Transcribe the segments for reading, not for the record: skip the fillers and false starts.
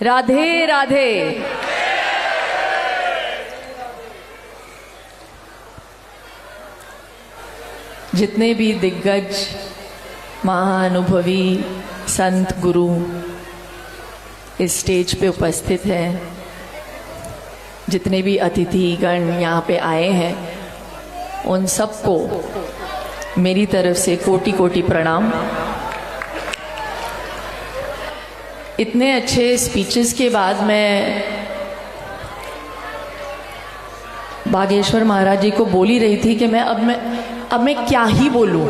राधे राधे। जितने भी दिग्गज महाअनुभवी संत गुरु इस स्टेज पे उपस्थित हैं, जितने भी अतिथिगण यहाँ पे आए हैं, उन सबको मेरी तरफ से कोटि कोटि प्रणाम। इतने अच्छे स्पीचेस के बाद मैं बागेश्वर महाराज जी को बोल ही रही थी कि अब मैं क्या ही बोलूं,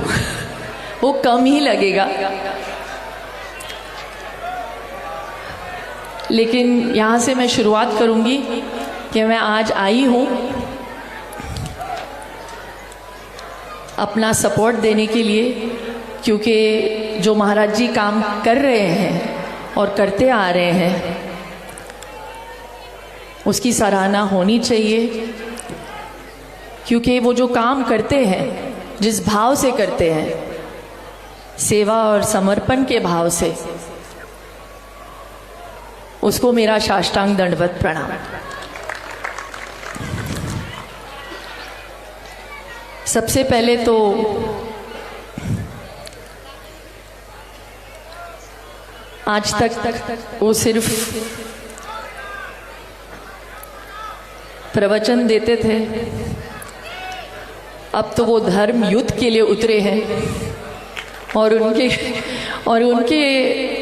वो कम ही लगेगा। लेकिन यहाँ से मैं शुरुआत करूंगी कि मैं आज आई हूँ अपना सपोर्ट देने के लिए, क्योंकि जो महाराज जी काम कर रहे हैं और करते आ रहे हैं उसकी सराहना होनी चाहिए। क्योंकि वो जो काम करते हैं, जिस भाव से करते हैं, सेवा और समर्पण के भाव से, उसको मेरा साष्टांग दंडवत प्रणाम। सबसे पहले तो आज तक वो सिर्फ प्रवचन देते थे, अब तो वो धर्म युद्ध के लिए उतरे हैं। और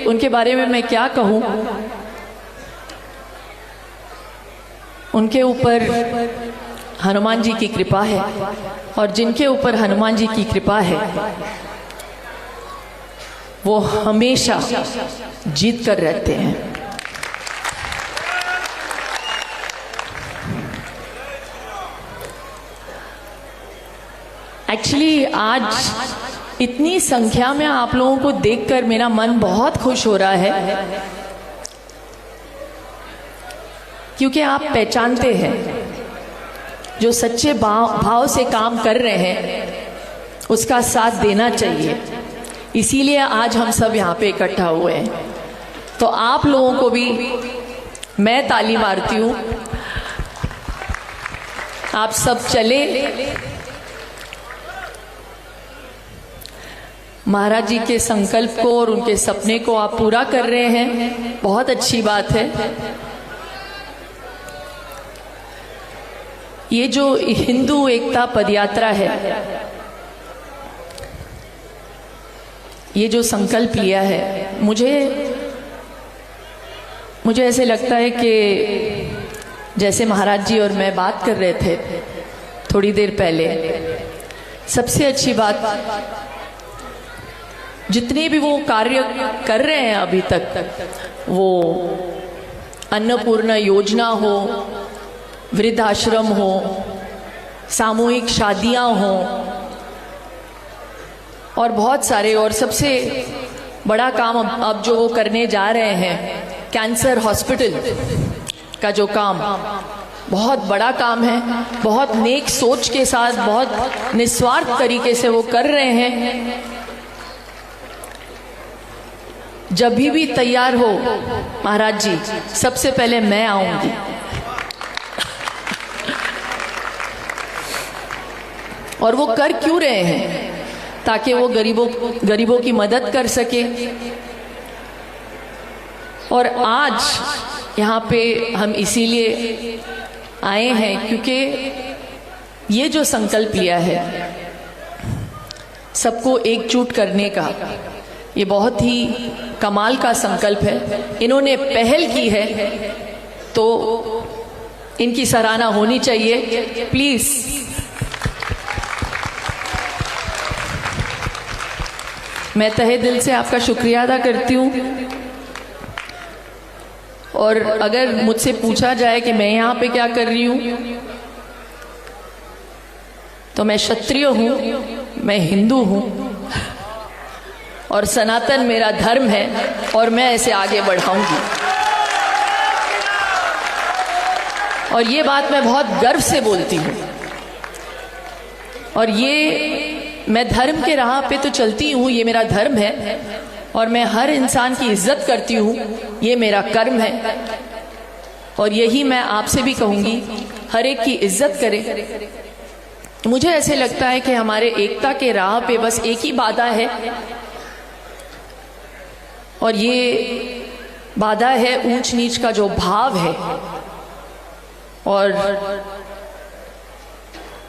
उनके बारे में मैं क्या कहूँ। उनके ऊपर हनुमान जी की कृपा है, और जिनके ऊपर हनुमान जी की कृपा है वो हमेशा जीत कर रहते हैं। एक्चुअली आज इतनी संख्या में आप लोगों को देखकर मेरा मन बहुत खुश हो रहा है, क्योंकि आप पहचानते हैं जो सच्चे भाव से काम कर रहे हैं उसका साथ देना चाहिए। इसीलिए आज हम सब यहाँ पे इकट्ठा हुए हैं। तो आप लोगों को भी मैं ताली मारती हूँ। आप सब चले, महाराज जी के संकल्प को और उनके सपने को आप पूरा कर रहे हैं, बहुत अच्छी बात है। ये जो हिंदू एकता पदयात्रा है, ये जो संकल्प लिया है, मुझे ऐसे लगता है कि जैसे महाराज जी और मैं बात कर रहे थे थोड़ी देर पहले, सबसे अच्छी बात, जितने भी वो कार्य कर रहे हैं अभी तक, वो अन्नपूर्णा योजना हो, वृद्धाश्रम हो, सामूहिक शादियां हो, और बहुत सारे, और सबसे बड़ा काम अब जो वो करने जा रहे हैं, कैंसर हॉस्पिटल का जो काम, बहुत बड़ा काम है। बहुत नेक सोच के साथ, बहुत निस्वार्थ तरीके से वो कर रहे हैं। जब भी तैयार हो महाराज जी, सबसे पहले मैं आऊंगी। और वो कर क्यों रहे हैं? ताकि वो गरीबों की मदद कर सके। और आज यहाँ पे हम इसीलिए आए हैं क्योंकि ये जो संकल्प लिया है सबको एकजुट करने का, ये बहुत ही कमाल का संकल्प है। इन्होंने पहल की है तो इनकी सराहना होनी चाहिए। प्लीज मैं तहे दिल से आपका शुक्रिया अदा करती हूँ। और अगर मुझसे पूछा जाए कि मैं यहाँ पे क्या कर रही हूँ, तो मैं क्षत्रिय हूँ, मैं हिंदू हूँ, और सनातन मेरा धर्म है, और मैं इसे आगे बढ़ाऊंगी। और ये बात मैं बहुत गर्व से बोलती हूँ। और ये मैं धर्म के राह पे तो चलती हूँ, ये मेरा धर्म है, और मैं हर इंसान की इज्जत करती हूँ, ये मेरा कर्म है। और यही मैं आपसे भी कहूँगी, हर एक की इज्जत करें। मुझे ऐसे लगता है कि हमारे एकता के राह पे बस एक ही बाधा है, और ये बाधा है ऊंच नीच का जो भाव है। और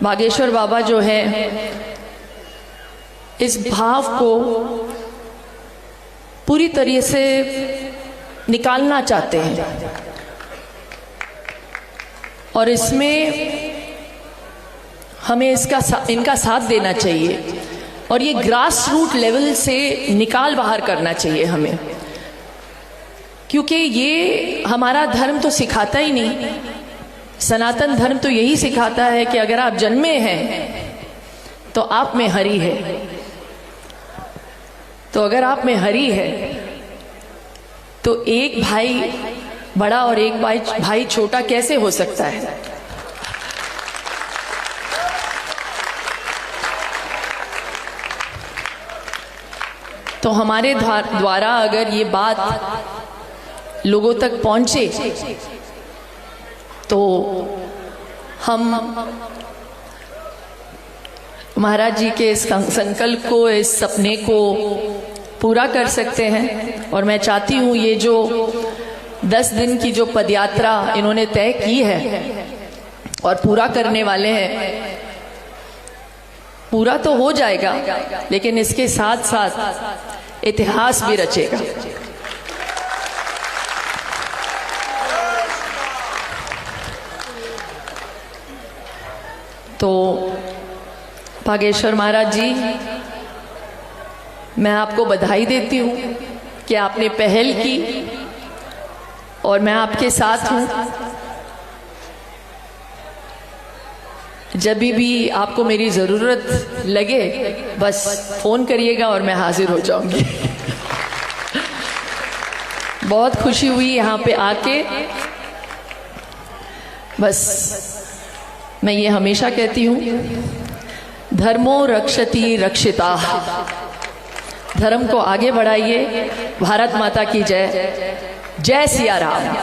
बागेश्वर बाबा जो है इस भाव को पूरी तरीके से निकालना चाहते हैं, और इसमें हमें इनका साथ देना चाहिए, और ये ग्रास रूट लेवल से निकाल बाहर करना चाहिए हमें, क्योंकि ये हमारा धर्म तो सिखाता ही नहीं। सनातन धर्म तो यही सिखाता है कि अगर आप जन्मे हैं तो आप में हरि है, तो अगर आप में हरि है तो एक भाई बड़ा और एक भाई छोटा कैसे हो सकता है? तो हमारे द्वारा अगर ये बात लोगों तक पहुंचे तो हम महाराज जी के इस संकल्प को, इस सपने को पूरा कर सकते हैं। और मैं चाहती हूँ ये जो 10 दिन की जो पदयात्रा इन्होंने तय की है और पूरा करने वाले हैं, पूरा तो हो जाएगा, लेकिन इसके साथ साथ इतिहास भी रचेगा। तो बागेश्वर महाराज जी, मैं आपको बधाई देती हूँ कि आपने पहल की, और मैं आपके साथ हूँ। जब भी आपको मेरी ज़रूरत लगे बस फ़ोन करिएगा और मैं हाजिर हो जाऊंगी। बहुत खुशी हुई यहाँ पे आके। बस मैं ये हमेशा कहती हूँ, धर्मो रक्षति रक्षिता। धर्म को आगे बढ़ाइए। भारत माता की जय। जय सिया राम।